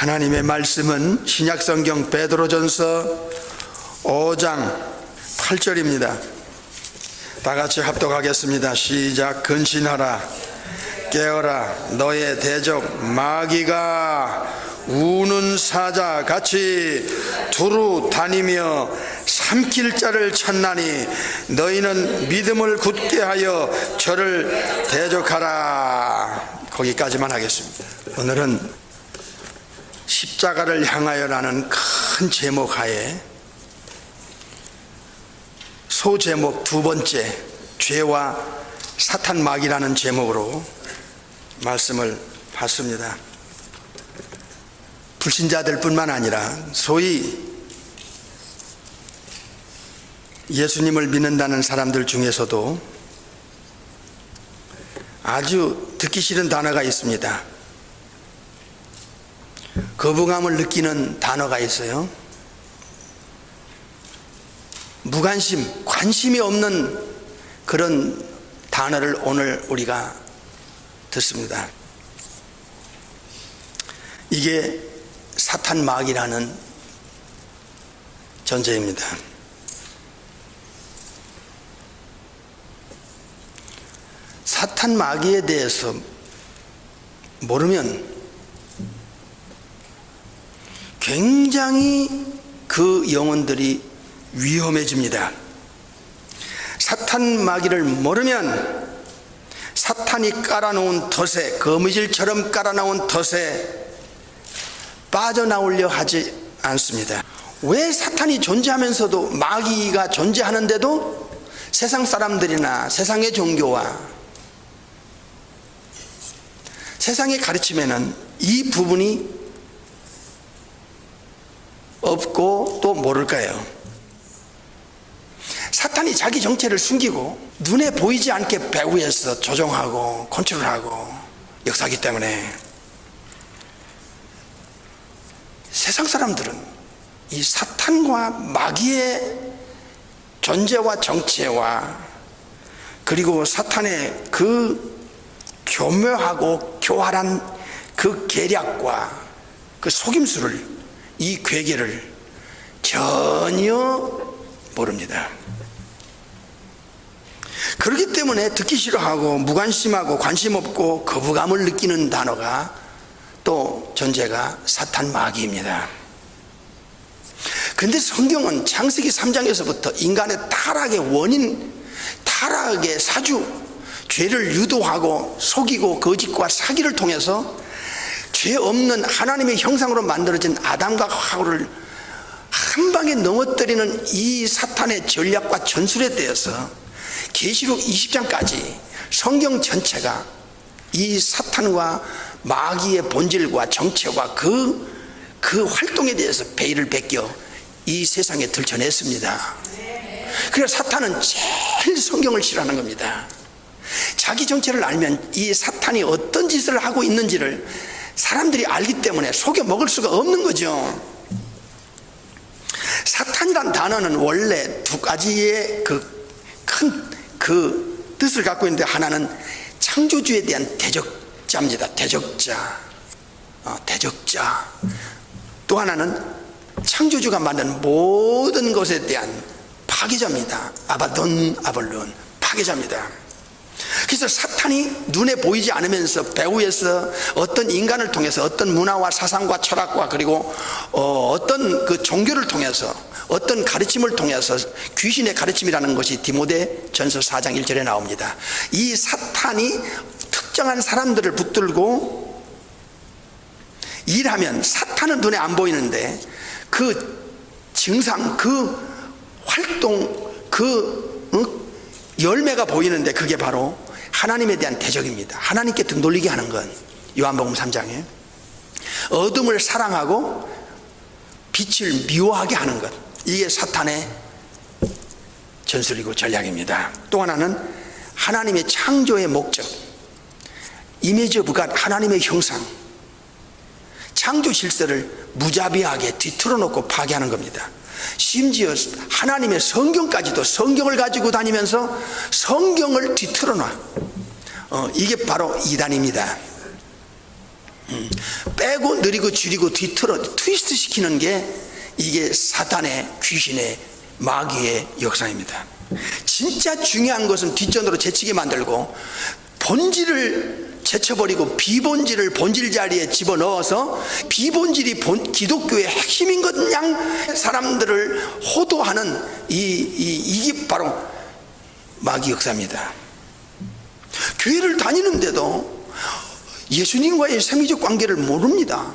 하나님의 말씀은 신약성경 베드로전서 5장 8절입니다. 다 같이 합독하겠습니다. 시작. 근신하라, 깨어라, 너의 대적 마귀가 우는 사자 같이 두루 다니며 삼킬 자를 찾나니 너희는 믿음을 굳게 하여 저를 대적하라. 거기까지만 하겠습니다. 오늘은 십자가를 향하여라는 큰 제목 하에 소제목 두 번째, 죄와 사탄 마귀라는 제목으로 말씀을 받습니다. 불신자들 뿐만 아니라 소위 예수님을 믿는다는 사람들 중에서도 아주 듣기 싫은 단어가 있습니다. 거부감을 느끼는 단어가 있어요. 무관심, 관심이 없는 그런 단어를 오늘 우리가 듣습니다. 이게 사탄 마귀라는 존재입니다. 사탄 마귀에 대해서 모르면 굉장히 그 영혼들이 위험해집니다. 사탄 마귀를 모르면 사탄이 깔아놓은 덫에, 거미줄처럼 깔아놓은 덫에 빠져나오려 하지 않습니다. 왜 사탄이 존재하면서도, 마귀가 존재하는데도 세상 사람들이나 세상의 종교와 세상의 가르침에는 이 부분이 없고 또 모를까요? 사탄이 자기 정체를 숨기고 눈에 보이지 않게 배후에서 조종하고 컨트롤하고 역사하기 때문에 세상 사람들은 이 사탄과 마귀의 존재와 정체와 그리고 사탄의 그 교묘하고 교활한 그 계략과 그 속임수를, 이 괴계를 전혀 모릅니다. 그렇기 때문에 듣기 싫어하고 무관심하고 관심 없고 거부감을 느끼는 단어가, 또 존재가 사탄 마귀입니다. 근데 성경은 창세기 3장에서부터 인간의 타락의 원인, 타락의 사주, 죄를 유도하고 속이고 거짓과 사기를 통해서 죄 없는 하나님의 형상으로 만들어진 아담과 하와를 한 방에 넘어뜨리는 이 사탄의 전략과 전술에 대해서 계시록 20장까지 성경 전체가 이 사탄과 마귀의 본질과 정체와 그 활동에 대해서 베일을 벗겨 이 세상에 들춰냈습니다. 그래서 사탄은 제일 성경을 싫어하는 겁니다. 자기 정체를 알면 이 사탄이 어떤 짓을 하고 있는지를 사람들이 알기 때문에 속여 먹을 수가 없는 거죠. 사탄이란 단어는 원래 두 가지의 큰 뜻을 갖고 있는데, 하나는 창조주에 대한 대적자입니다. 대적자. 또 하나는 창조주가 만든 모든 것에 대한 파괴자입니다. 아바돈, 아볼론, 파괴자입니다. 그래서 사탄이 눈에 보이지 않으면서 배후에서 어떤 인간을 통해서, 어떤 문화와 사상과 철학과 그리고 어떤 그 종교를 통해서, 어떤 가르침을 통해서, 귀신의 가르침이라는 것이 디모데 전서 4장 1절에 나옵니다. 이 사탄이 특정한 사람들을 붙들고 일하면, 사탄은 눈에 안 보이는데 그 증상, 그 활동, 그 열매가 보이는데 그게 바로 하나님에 대한 대적입니다. 하나님께 등 돌리게 하는 건 요한복음 3장에 어둠을 사랑하고 빛을 미워하게 하는 것, 이게 사탄의 전술이고 전략입니다. 또 하나는 하나님의 창조의 목적, 이미지 오브 갓, 하나님의 형상, 창조 질서를 무자비하게 뒤틀어 놓고 파괴하는 겁니다. 심지어 하나님의 성경까지도, 성경을 가지고 다니면서 성경을 뒤틀어 놔. 이게 바로 이단입니다. 빼고 느리고 줄이고 뒤틀어 트위스트 시키는 게 이게 사탄의, 귀신의, 마귀의 역사입니다. 진짜 중요한 것은 뒷전으로 제치게 만들고 본질을 제쳐버리고 비본질을 본질 자리에 집어넣어서 비본질이 기독교의 핵심인 것 양 사람들을 호도하는 이게 바로 마귀 역사입니다. 교회를 다니는데도 예수님과의 생리적 관계를 모릅니다.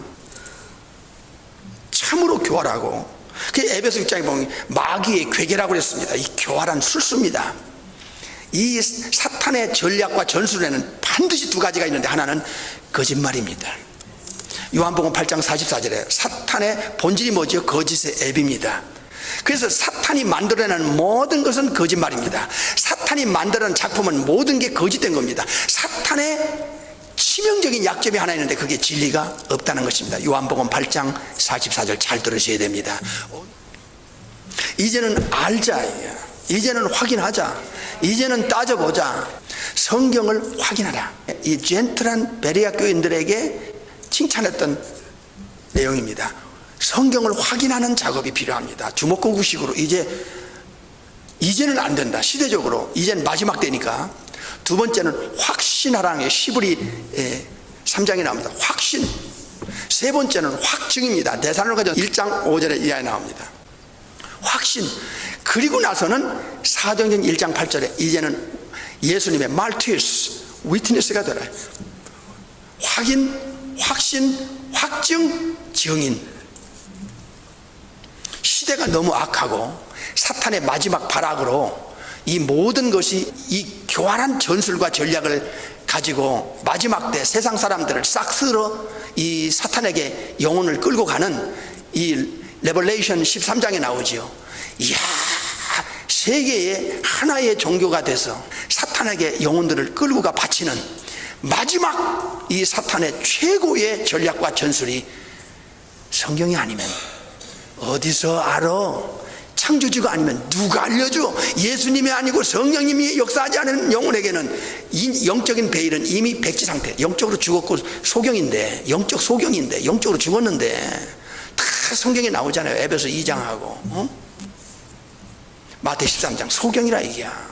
참으로 교활하고, 그 에베소 6장에 보면 마귀의 괴계라고 그랬습니다. 이 교활한 술수입니다. 이 사탄의 전략과 전술에는 반드시 두 가지가 있는데 하나는 거짓말입니다. 요한복음 8장 44절에 사탄의 본질이 뭐죠? 거짓의 앱입니다. 그래서 사탄이 만들어내는 모든 것은 거짓말입니다. 사탄이 만들어낸 작품은 모든 게 거짓된 겁니다. 사탄의 치명적인 약점이 하나 있는데 그게 진리가 없다는 것입니다. 요한복음 8장 44절 잘 들으셔야 됩니다. 이제는 알자, 이제는 확인하자, 이제는 따져보자, 성경을 확인하라. 이 젠틀한 베레아 교인들에게 칭찬했던 내용입니다. 성경을 확인하는 작업이 필요합니다. 주먹구구식으로 이제는 안 된다. 시대적으로 이제는 마지막 때니까. 두 번째는 확신하라는 게 시브리 3장에 나옵니다. 확신. 세 번째는 확증입니다. 데살로니가 1장 5절에 이하에 나옵니다. 확신. 그리고 나서는 사도행전 1장 8절에 이제는 예수님의 말투이스, 위트니스가 되라. 확인, 확신, 확증, 증인. 시대가 너무 악하고 사탄의 마지막 발악으로 이 모든 것이 이 교활한 전술과 전략을 가지고 마지막 때 세상 사람들을 싹 쓸어 이 사탄에게 영혼을 끌고 가는 이 레벨레이션 13장에 나오지요. 이야, 세계의 하나의 종교가 돼서 사탄에게 영혼들을 끌고 가 바치는 마지막 이 사탄의 최고의 전략과 전술이 성경이 아니면 어디서 알아? 창조주가 아니면 누가 알려줘? 예수님이 아니고 성령님이 역사하지 않은 영혼에게는 이 영적인 베일은 이미 백지 상태, 영적으로 죽었고 소경인데, 영적 소경인데, 영적으로 죽었는데 다 성경에 나오잖아요. 에베소 2장하고 마태 13장 소경이라 얘기야.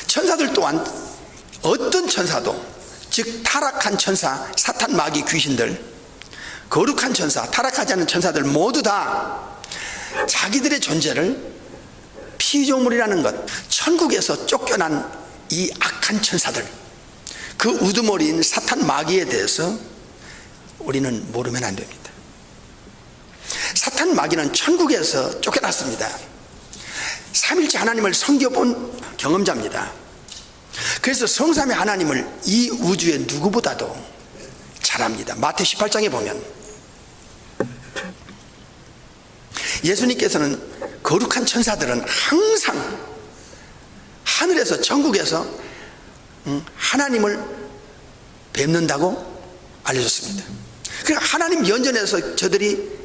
천사들 또한 어떤 천사도, 즉 타락한 천사, 사탄, 마귀, 귀신들, 거룩한 천사, 타락하지 않은 천사들 모두 다 자기들의 존재를 피조물이라는 것, 천국에서 쫓겨난 이 악한 천사들, 그 우두머리인 사탄, 마귀에 대해서 우리는 모르면 안 됩니다. 사탄, 마귀는 천국에서 쫓겨났습니다. 삼일째 하나님을 섬겨본 경험자입니다. 그래서 성삼위 하나님을 이 우주의 누구보다도 잘 압니다. 마태 18장에 보면 예수님께서는 거룩한 천사들은 항상 하늘에서, 천국에서 하나님을 뵙는다고 알려줬습니다. 그러니까 하나님 연전에서 저들이,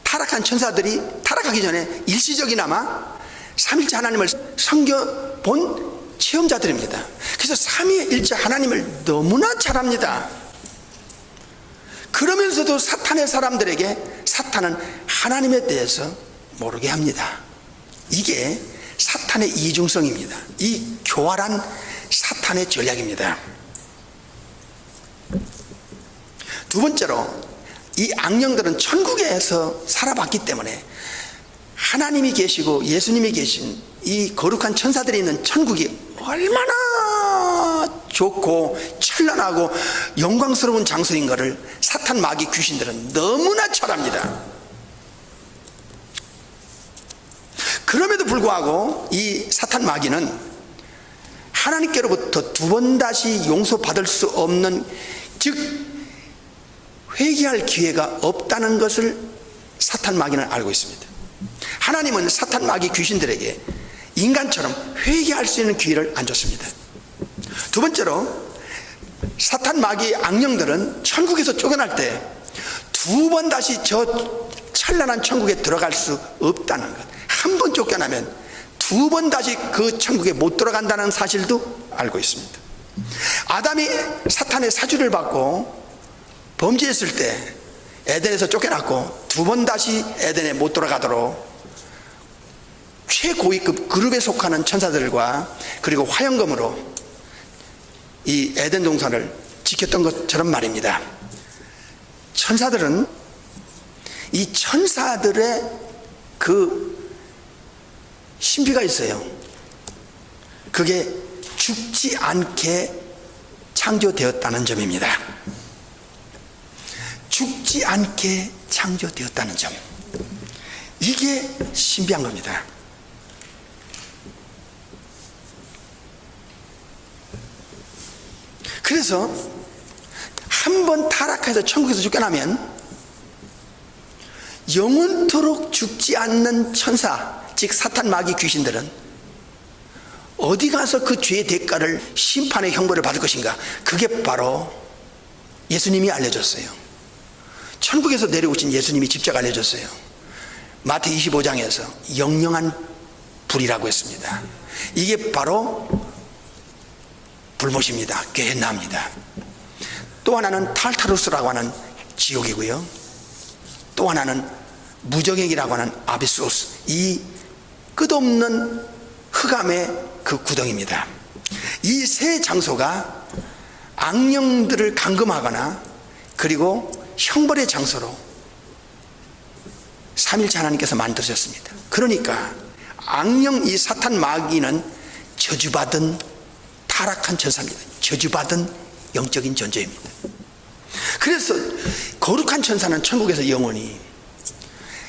타락한 천사들이 타락하기 전에 일시적이나마 삼일째 하나님을 섬겨본 체험자들입니다. 그래서 삼위일체 하나님을 너무나 잘 압니다. 그러면서도 사탄의 사람들에게 사탄은 하나님에 대해서 모르게 합니다. 이게 사탄의 이중성입니다. 이 교활한 사탄의 전략입니다. 두 번째로, 이 악령들은 천국에서 살아봤기 때문에 하나님이 계시고 예수님이 계신 이 거룩한 천사들이 있는 천국이 얼마나 좋고 찬란하고 영광스러운 장소인 것을 사탄, 마귀, 귀신들은 너무나 잘 압니다. 그럼에도 불구하고 이 사탄, 마귀는 하나님께로부터 두 번 다시 용서받을 수 없는, 즉 회개할 기회가 없다는 것을 사탄, 마귀는 알고 있습니다. 하나님은 사탄, 마귀, 귀신들에게 인간처럼 회개할 수 있는 기회를 안 줬습니다. 두 번째로, 사탄, 마귀, 악령들은 천국에서 쫓겨날 때 두 번 다시 저 찬란한 천국에 들어갈 수 없다는 것, 한 번 쫓겨나면 두 번 다시 그 천국에 못 들어간다는 사실도 알고 있습니다. 아담이 사탄의 사주를 받고 범죄했을 때 에덴에서 쫓겨났고 두 번 다시 에덴에 못 돌아가도록 최고위급 그룹에 속하는 천사들과 그리고 화영검으로 이 에덴 동산을 지켰던 것처럼 말입니다. 천사들은 이 천사들의 그 신비가 있어요. 그게 죽지 않게 창조되었다는 점입니다. 죽지 않게 창조되었다는 점, 이게 신비한 겁니다. 그래서 한번 타락해서 천국에서 쫓겨나면 영원토록 죽지 않는 천사, 즉 사탄, 마귀, 귀신들은 어디 가서 그 죄의 대가를, 심판의 형벌을 받을 것인가? 그게 바로 예수님이 알려줬어요. 천국에서 내려오신 예수님이 직접 알려줬어요. 마태 25장에서 영영한 불이라고 했습니다. 이게 바로 불못입니다. 게헨나입니다. 또 하나는 탈타루스라고 하는 지옥이고요, 또 하나는 무정액이라고 하는 아비소스, 이 끝없는 흑암의 그 구덩이입니다. 이 세 장소가 악령들을 감금하거나 그리고 형벌의 장소로 삼일체 하나님께서 만드셨습니다. 그러니까 악령, 이 사탄, 마귀는 저주받은 타락한 천사입니다. 저주받은 영적인 존재입니다. 그래서 거룩한 천사는 천국에서 영원히,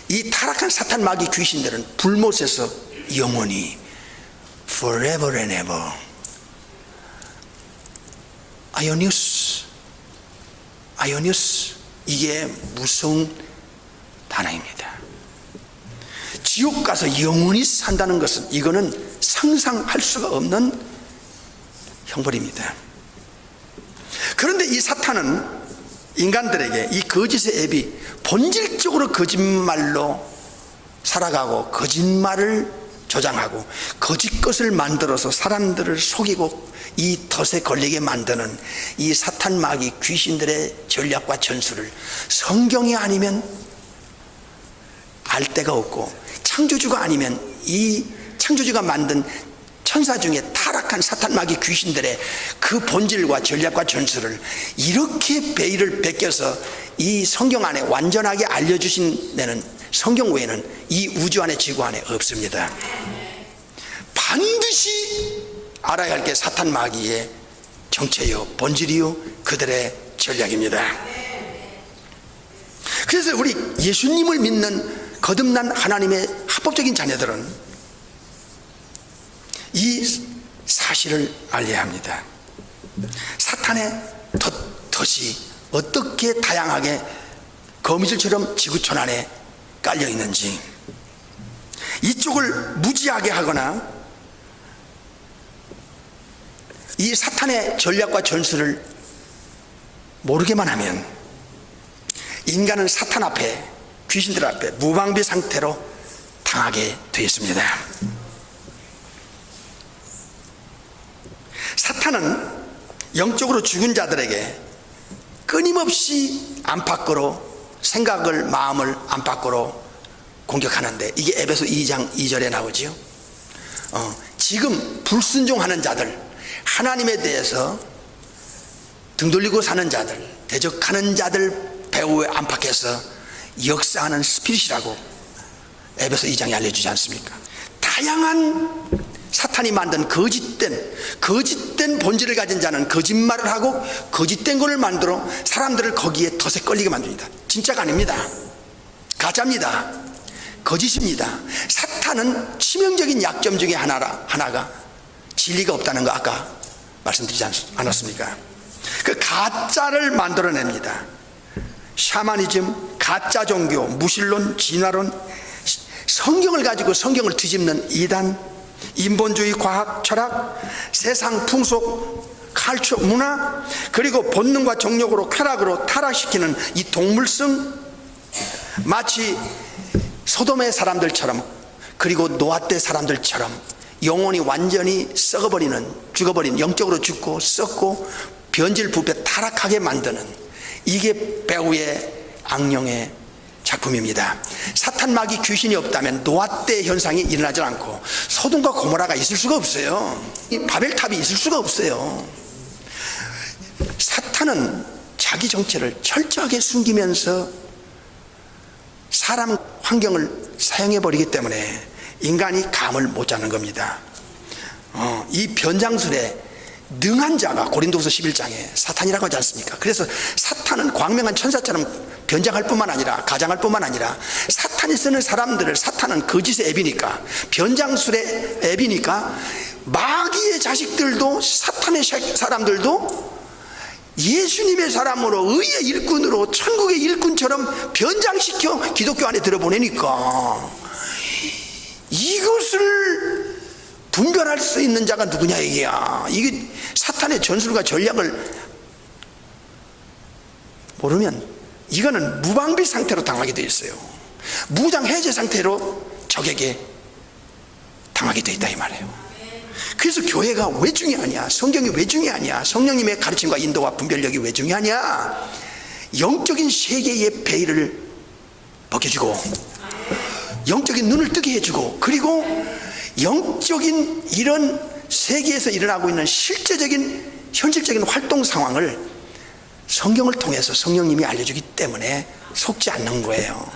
이 타락한 사탄, 마귀, 귀신들은 불못에서 영원히 forever and ever. 아이오니우스, 이게 무서운 단어입니다. 지옥 가서 영원히 산다는 것은, 이거는 상상할 수가 없는 형벌입니다. 그런데 이 사탄은 인간들에게 이 거짓의 앱이 본질적으로 거짓말로 살아가고 거짓말을 조장하고 거짓 것을 만들어서 사람들을 속이고 이 덫에 걸리게 만드는 이 사탄, 마귀, 귀신들의 전략과 전술을 성경이 아니면 알 데가 없고, 창조주가 아니면 이 창조주가 만든 천사 중에 타락한 사탄, 마귀, 귀신들의 그 본질과 전략과 전술을 이렇게 베일을 벗겨서 이 성경 안에 완전하게 알려주신 데는 성경 외에는 이 우주 안에, 지구 안에 없습니다. 반드시 알아야 할 게 사탄, 마귀의 정체요, 본질이요, 그들의 전략입니다. 그래서 우리 예수님을 믿는 거듭난 하나님의 합법적인 자녀들은 이 사실을 알려야 합니다. 사탄의 덫이 어떻게 다양하게 거미줄처럼 지구촌 안에 깔려 있는지, 이쪽을 무지하게 하거나 이 사탄의 전략과 전술을 모르게만 하면 인간은 사탄 앞에, 귀신들 앞에 무방비 상태로 당하게 되어 있습니다. 사탄은 영적으로 죽은 자들에게 끊임없이 안팎으로 생각을, 마음을 안팎으로 공격하는데, 이게 에베소 2장 2절에 나오지요. 지금 불순종하는 자들, 하나님에 대해서 등 돌리고 사는 자들, 대적하는 자들 배후에 안팎에서 역사하는 스피릿이라고 에베소 2장이 알려주지 않습니까? 다양한 사탄이 만든 거짓된 본질을 가진 자는 거짓말을 하고 거짓된 것을 만들어 사람들을 거기에 덫에 걸리게 만듭니다. 진짜가 아닙니다. 가짜입니다. 거짓입니다. 사탄은 치명적인 약점 중에 하나가 진리가 없다는 거 아까 말씀드리지 않았습니까? 그 가짜를 만들어냅니다. 샤머니즘, 가짜 종교, 무신론, 진화론, 성경을 가지고 성경을 뒤집는 이단, 인본주의, 과학, 철학, 세상 풍속, 칼초, 문화, 그리고 본능과 정욕으로, 쾌락으로 타락시키는 이 동물성, 마치 소돔의 사람들처럼, 그리고 노아 때 사람들처럼 영혼이 완전히 죽어버리는, 영적으로 죽고 썩고 변질 부패 타락하게 만드는 이게 배우의 악령의 작품입니다. 사탄, 마귀, 귀신이 없다면 노아 때 현상이 일어나지 않고 소돔과 고모라가 있을 수가 없어요. 이 바벨탑이 있을 수가 없어요. 사탄은 자기 정체를 철저하게 숨기면서 사람 환경을 사용해버리기 때문에 인간이 감을 못 잡는 겁니다. 이 변장술에 능한 자가 고린도후서 11장에 사탄이라고 하지 않습니까? 그래서 사탄은 광명한 천사처럼 변장할 뿐만 아니라 가장할 뿐만 아니라 사탄이 쓰는 사람들을, 사탄은 거짓의 앱이니까, 변장술의 앱이니까 마귀의 자식들도, 사탄의 사람들도 예수님의 사람으로, 의의 일꾼으로, 천국의 일꾼처럼 변장시켜 기독교 안에 들어보내니까 이것을 분별할 수 있는 자가 누구냐 이게야. 이게 사탄의 전술과 전략을 모르면 이거는 무방비 상태로 당하게 되어 있어요. 무장 해제 상태로 적에게 당하게 되어 있다 이 말이에요. 그래서 교회가 왜 중요하냐, 성경이 왜 중요하냐, 성령님의 가르침과 인도와 분별력이 왜 중요하냐, 영적인 세계의 베일을 벗겨주고 영적인 눈을 뜨게 해주고, 그리고 영적인 이런 세계에서 일어나고 있는 실제적인 현실적인 활동 상황을 성경을 통해서 성령님이 알려주기 때문에 속지 않는 거예요.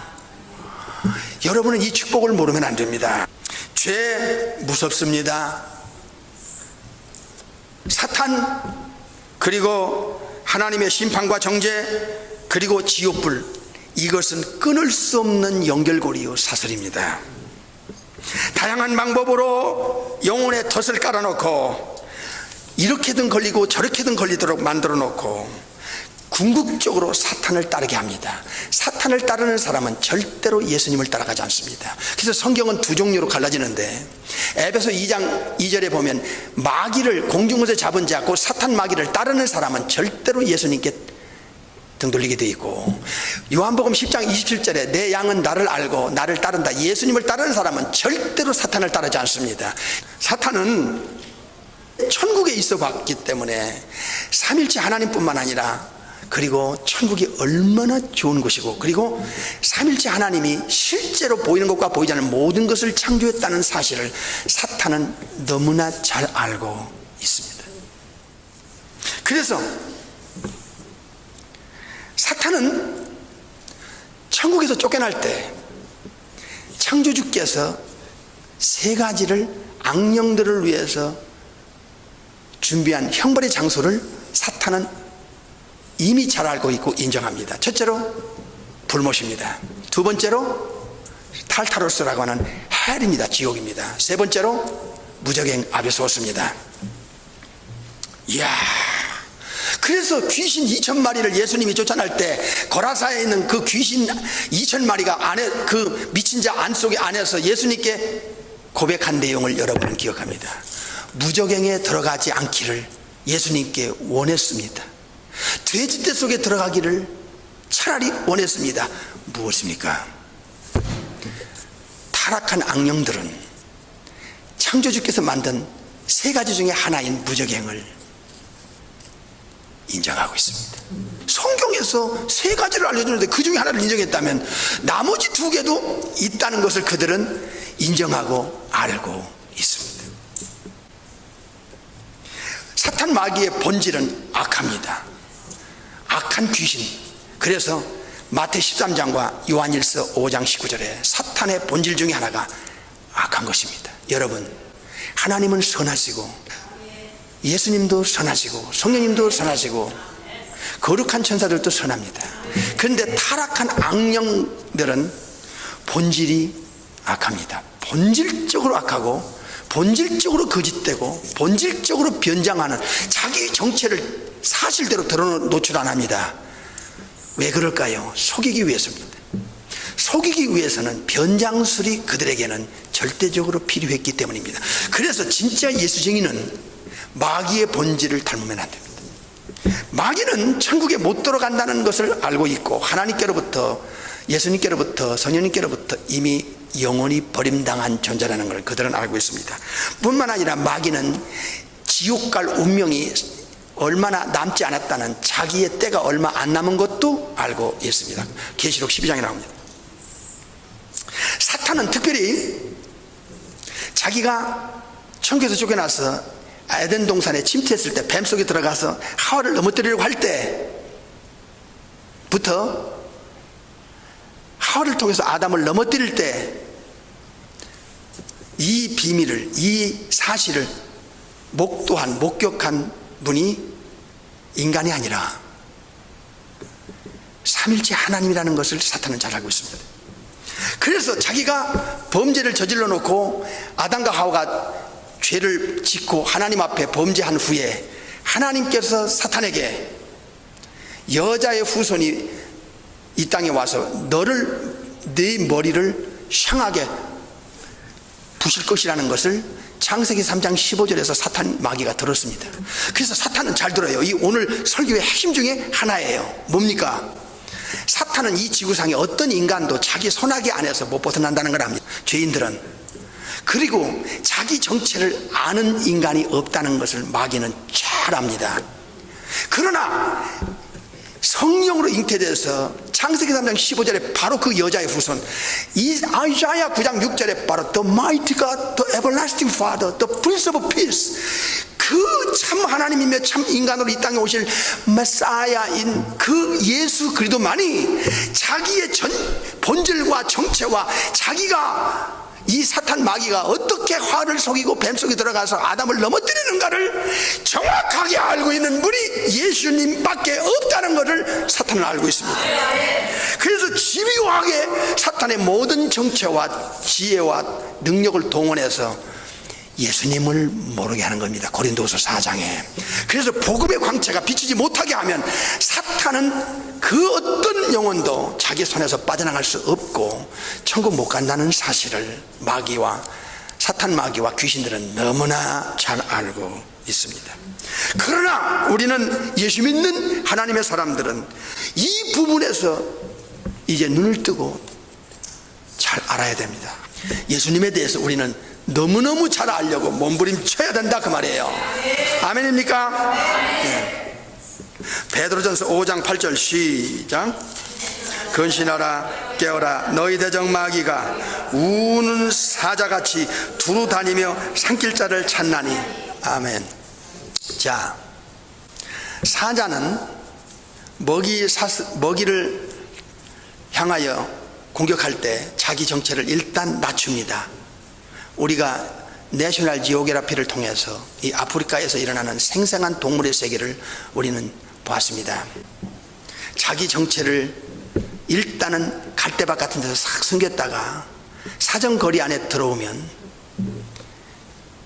여러분은 이 축복을 모르면 안 됩니다. 죄 무섭습니다. 사탄, 그리고 하나님의 심판과 정죄, 그리고 지옥불, 이것은 끊을 수 없는 연결고리요 사슬입니다. 다양한 방법으로 영혼의 덫을 깔아놓고 이렇게든 걸리고 저렇게든 걸리도록 만들어 놓고 궁극적으로 사탄을 따르게 합니다. 사탄을 따르는 사람은 절대로 예수님을 따라가지 않습니다. 그래서 성경은 두 종류로 갈라지는데, 에베소 2장 2절에 보면 마귀를, 공중에서 잡은 자, 그 사탄 마귀를 따르는 사람은 절대로 예수님께 등 돌리게 돼 있고, 요한복음 10장 27절에 내 양은 나를 알고 나를 따른다, 예수님을 따르는 사람은 절대로 사탄을 따르지 않습니다. 사탄은 천국에 있어 봤기 때문에 삼일째 하나님뿐만 아니라, 그리고 천국이 얼마나 좋은 곳이고, 그리고 삼일째 하나님이 실제로 보이는 것과 보이지 않는 모든 것을 창조했다는 사실을 사탄은 너무나 잘 알고 있습니다. 그래서 사탄은 천국에서 쫓겨날 때 창조주께서 세 가지를, 악령들을 위해서 준비한 형벌의 장소를 사탄은 이미 잘 알고 있고 인정합니다. 첫째로 불못입니다. 두 번째로 탈타로스라고 하는 헬입니다. 지옥입니다. 세 번째로 무적행 아베소스입니다. 이야, 그래서 귀신 2,000마리를 예수님이 쫓아낼 때 거라사에 있는 그 귀신 2,000마리가 안에, 그 미친 자 안속에 안에서 예수님께 고백한 내용을 여러분은 기억합니다. 무적행에 들어가지 않기를 예수님께 원했습니다. 돼지떼 속에 들어가기를 차라리 원했습니다. 무엇입니까? 타락한 악령들은 창조주께서 만든 세 가지 중에 하나인 무적행을 인정하고 있습니다. 성경에서 세 가지를 알려주는데 그 중에 하나를 인정했다면 나머지 두 개도 있다는 것을 그들은 인정하고 알고 있습니다. 사탄 마귀의 본질은 악합니다. 악한 귀신. 그래서 마태 13장과 요한일서 5장 19절에 사탄의 본질 중에 하나가 악한 것입니다. 여러분, 하나님은 선하시고 예수님도 선하시고 성령님도 선하시고 거룩한 천사들도 선합니다. 그런데 타락한 악령들은 본질이 악합니다. 본질적으로 악하고 본질적으로 거짓되고 본질적으로 변장하는, 자기 정체를 사실대로 노출 안 합니다. 왜 그럴까요? 속이기 위해서입니다. 속이기 위해서는 변장술이 그들에게는 절대적으로 필요했기 때문입니다. 그래서 진짜 예수쟁이는 마귀의 본질을 닮으면 안 됩니다. 마귀는 천국에 못 들어간다는 것을 알고 있고 하나님께로부터, 예수님께로부터, 성령님께로부터 이미 영원히 버림당한 존재라는 걸 그들은 알고 있습니다. 뿐만 아니라 마귀는 지옥 갈 운명이 얼마나 남지 않았다는, 자기의 때가 얼마 안 남은 것도 알고 있습니다. 계시록 12장에 나옵니다. 사탄은 특별히 자기가 천국에서 쫓겨나서 에덴 동산에 침투했을 때, 뱀 속에 들어가서 하와를 넘어뜨리려고 할 때부터, 하와를 통해서 아담을 넘어뜨릴 때 이 비밀을, 이 사실을 목격한 분이 인간이 아니라 삼일째 하나님이라는 것을 사탄은 잘 알고 있습니다. 그래서 자기가 범죄를 저질러 놓고 아담과 하와가 죄를 짓고 하나님 앞에 범죄한 후에 하나님께서 사탄에게 여자의 후손이 이 땅에 와서 네 머리를 향하게 부실 것이라는 것을 창세기 3장 15절에서 사탄 마귀가 들었습니다. 그래서 사탄은 잘 들어요. 이 오늘 설교의 핵심 중에 하나예요. 뭡니까? 사탄은 이 지구상에 어떤 인간도 자기 손아귀 안에서 못 벗어난다는 걸 압니다. 죄인들은. 그리고 자기 정체를 아는 인간이 없다는 것을 마귀는 잘 압니다. 그러나 성령으로 잉태돼서 창세기 3장 15절에 바로 그 여자의 후손, 이 아이사야 9장 6절에 바로 The mighty God, the everlasting Father, the Prince of Peace, 그 참 하나님이며 참 인간으로 이 땅에 오실 메사야인 그 예수 그리스도만이 자기의 본질과 정체와 자기가 이 사탄 마귀가 어떻게 화를 속이고 뱀 속에 들어가서 아담을 넘어뜨리는가를 정확하게 알고 있는 분이 예수님밖에 없다는 것을 사탄은 알고 있습니다. 그래서 집요하게 사탄의 모든 정체와 지혜와 능력을 동원해서 예수님을 모르게 하는 겁니다. 고린도후서 4장에. 그래서 복음의 광채가 비치지 못하게 하면 사탄은 그 어떤 영혼도 자기 손에서 빠져나갈 수 없고 천국 못 간다는 사실을 사탄 마귀와 귀신들은 너무나 잘 알고 있습니다. 그러나 우리는 예수 믿는 하나님의 사람들은 이 부분에서 이제 눈을 뜨고 잘 알아야 됩니다. 예수님에 대해서 우리는 너무너무 잘 알려고 몸부림쳐야 된다, 그 말이에요. 아멘입니까? 네. 베드로전서 5장 8절 시작. 근신하라, 깨어라, 너희 대적 마귀가 우는 사자같이 두루 다니며 산길자를 찾나니. 아멘. 자, 사자는 먹이를 향하여 공격할 때 자기 정체를 일단 낮춥니다. 우리가 내셔널 지오그래피를 통해서 이 아프리카에서 일어나는 생생한 동물의 세계를 우리는 보았습니다. 자기 정체를 일단은 갈대밭 같은 데서 싹 숨겼다가 사정거리 안에 들어오면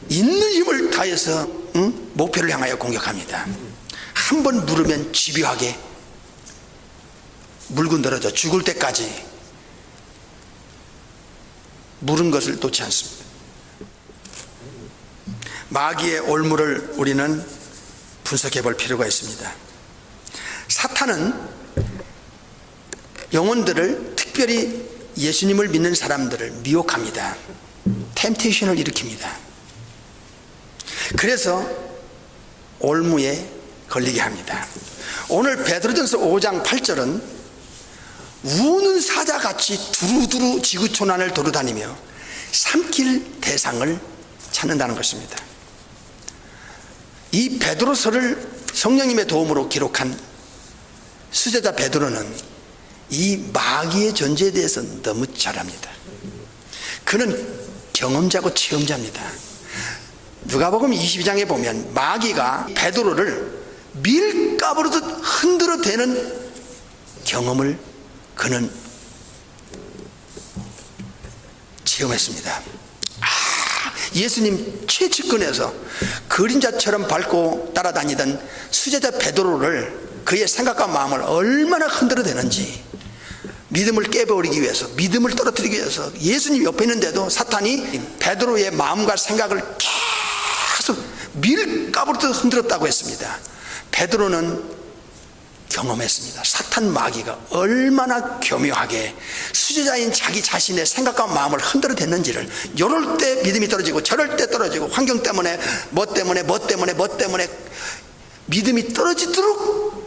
있는 힘을 다해서 목표를 향하여 공격합니다. 한 번 물으면 집요하게 물고 늘어져 죽을 때까지 물은 것을 놓지 않습니다. 마귀의 올무를 우리는 분석해 볼 필요가 있습니다. 사탄은 영혼들을, 특별히 예수님을 믿는 사람들을 미혹합니다. 템테이션을 일으킵니다. 그래서 올무에 걸리게 합니다. 오늘 베드로전서 5장 8절은 우는 사자같이 두루두루 지구촌안을 돌아다니며 삼킬 대상을 찾는다는 것입니다. 이 베드로서를 성령님의 도움으로 기록한 수제자 베드로는 이 마귀의 존재에 대해서 너무 잘 압니다. 그는 경험자고 체험자입니다. 누가복음 22장에 보면 마귀가 베드로를 밀가부르듯 흔들어 대는 경험을 그는 체험했습니다. 예수님 최측근에서 그림자처럼 밟고 따라다니던 수제자 베드로를, 그의 생각과 마음을 얼마나 흔들어대는지, 믿음을 깨버리기 위해서, 믿음을 떨어뜨리기 위해서 예수님 옆에 있는데도 사탄이 베드로의 마음과 생각을 계속 밀가부르듯 흔들었다고 했습니다. 베드로는 경험했습니다. 사탄 마귀가 얼마나 교묘하게 수제자인 자기 자신의 생각과 마음을 흔들어 댔는지를. 요럴 때 믿음이 떨어지고 저럴 때 떨어지고, 환경 때문에 뭐 때문에 믿음이 떨어지도록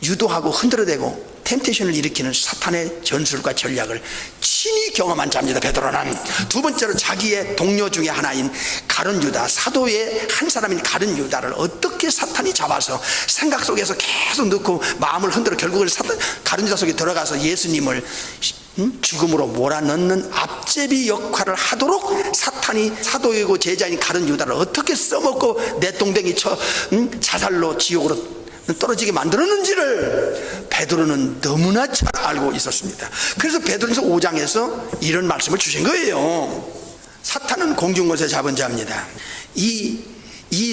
유도하고 흔들어대고 템테이션을 일으키는 사탄의 전술과 전략을 친히 경험한 자입니다. 베드로는 두 번째로 자기의 동료 중에 하나인 가룟 유다, 사도의 한 사람인 가룟 유다를 어떻게 사탄이 잡아서 생각 속에서 계속 넣고 마음을 흔들어 결국은 가룟 유다 속에 들어가서 예수님을 죽음으로 몰아넣는 앞제비 역할을 하도록 사탄이 사도이고 제자인 가룟 유다를 어떻게 써먹고 내 동댕이 쳐 자살로 지옥으로 떨어지게 만들었는지를 베드로는 너무나 잘 알고 있었습니다. 그래서 베드로전서 5장에서 이런 말씀을 주신 거예요. 사탄은 공중곳에 잡은 자입니다. 이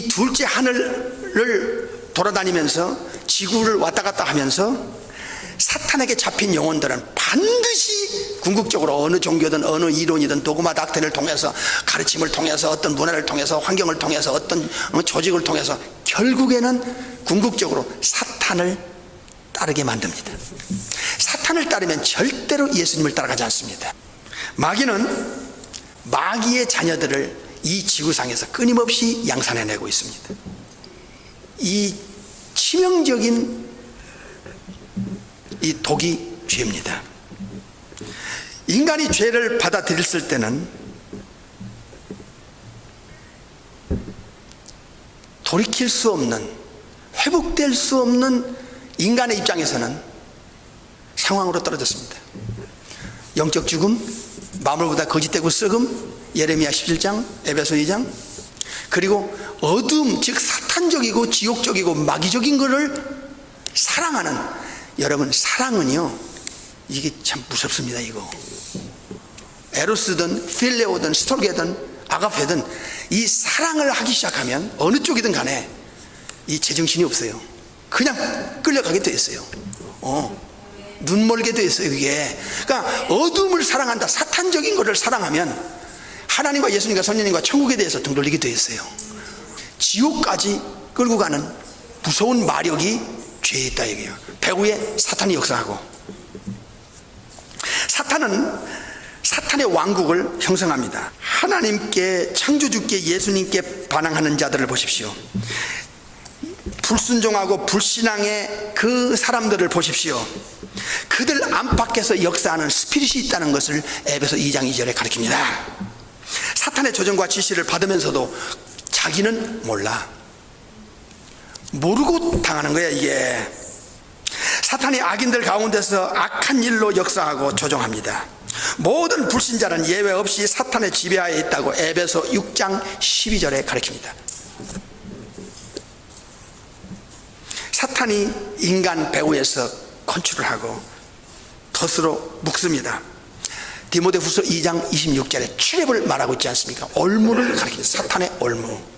둘째 하늘을 돌아다니면서 지구를 왔다 갔다 하면서 사탄에게 잡힌 영혼들은 반드시 궁극적으로 어느 종교든 어느 이론이든 도그마 닥터를 통해서 가르침을 통해서 어떤 문화를 통해서 환경을 통해서 어떤 조직을 통해서 결국에는 궁극적으로 사탄을 따르게 만듭니다. 사탄을 따르면 절대로 예수님을 따라가지 않습니다. 마귀의 자녀들을 이 지구상에서 끊임없이 양산해내고 있습니다. 이 치명적인 이 독이 죄입니다. 인간이 죄를 받아들였을 때는 돌이킬 수 없는, 회복될 수 없는 인간의 입장에서는 상황으로 떨어졌습니다. 영적 죽음, 마물보다 거짓되고 썩음, 예레미야 17장, 에베소 2장, 그리고 어둠, 즉 사탄적이고 지옥적이고 마귀적인 것을 사랑하는, 여러분 사랑은요 이게 참 무섭습니다. 이거 에로스든 필레오든 스톨게든 아가페든 이 사랑을 하기 시작하면 어느 쪽이든 간에 이 제정신이 없어요. 그냥 끌려가게 돼 있어요. 눈멀게 돼 있어요. 이게 그러니까 어둠을 사랑한다, 사탄적인 것을 사랑하면 하나님과 예수님과 성령님과 천국에 대해서 등 돌리게 돼 있어요. 지옥까지 끌고 가는 무서운 마력이 죄에 있다 얘기예요. 배후에 사탄이 역사하고, 사탄은 사탄의 왕국을 형성합니다. 하나님께, 창조주께, 예수님께 반항하는 자들을 보십시오. 불순종하고 불신앙의 그 사람들을 보십시오. 그들 안팎에서 역사하는 스피릿이 있다는 것을 에베소 2장 2절에 가르칩니다. 사탄의 조정과 지시를 받으면서도 자기는 몰라, 모르고 당하는 거야. 이게 사탄이 악인들 가운데서 악한 일로 역사하고 조종합니다. 모든 불신자는 예외 없이 사탄의 지배하에 있다고 에베소 6장 12절에 가르칩니다. 사탄이 인간 배후에서 컨트롤하고 덫으로 묶습니다. 디모데후서 2장 26절에 트랩을 말하고 있지 않습니까? 올무를 가리킵니다. 사탄의 올무.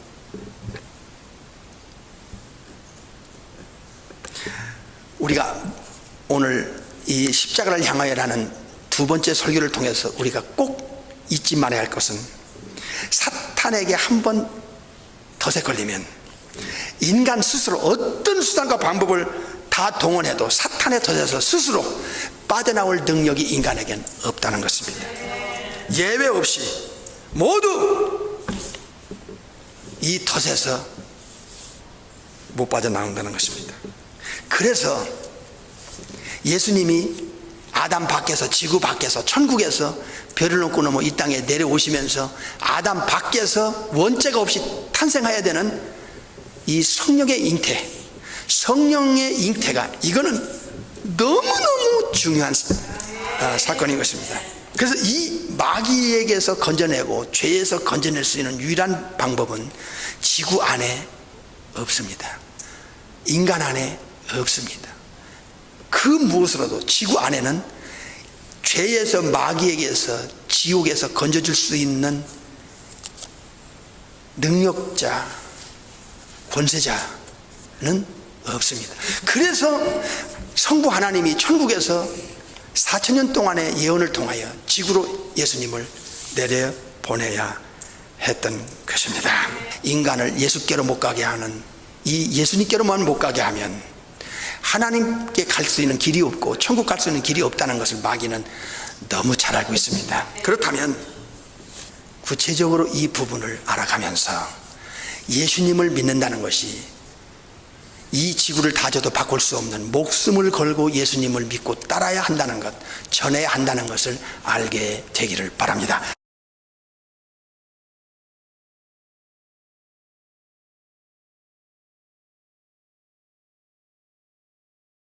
우리가 오늘 이 십자가를 향하여라는 두 번째 설교를 통해서 우리가 꼭 잊지 말아야 할 것은, 사탄에게 한번 덫에 걸리면 인간 스스로 어떤 수단과 방법을 다 동원해도 사탄의 덫에서 스스로 빠져나올 능력이 인간에겐 없다는 것입니다. 예외 없이 모두 이 덫에서 못 빠져나온다는 것입니다. 그래서 예수님이 아담 밖에서, 지구 밖에서, 천국에서 별을 넘고 넘어 이 땅에 내려오시면서 아담 밖에서 원죄가 없이 탄생해야 되는 이 성령의 잉태, 성령의 잉태가, 이거는 너무너무 중요한 사건인 것입니다. 그래서 이 마귀에게서 건져내고 죄에서 건져낼 수 있는 유일한 방법은 지구 안에 없습니다. 인간 안에 없습니다. 그 무엇으로도 지구 안에는 죄에서, 마귀에게서, 지옥에서 건져줄 수 있는 능력자, 권세자는 없습니다. 그래서 성부 하나님이 천국에서 4000년 동안의 예언을 통하여 지구로 예수님을 내려보내야 했던 것입니다. 인간을 예수께로 못 가게 하는, 이 예수님께로만 못 가게 하면 하나님께 갈 수 있는 길이 없고 천국 갈 수 있는 길이 없다는 것을 마귀는 너무 잘 알고 있습니다. 그렇다면 구체적으로 이 부분을 알아가면서 예수님을 믿는다는 것이 이 지구를 다져도 바꿀 수 없는 목숨을 걸고 예수님을 믿고 따라야 한다는 것, 전해야 한다는 것을 알게 되기를 바랍니다.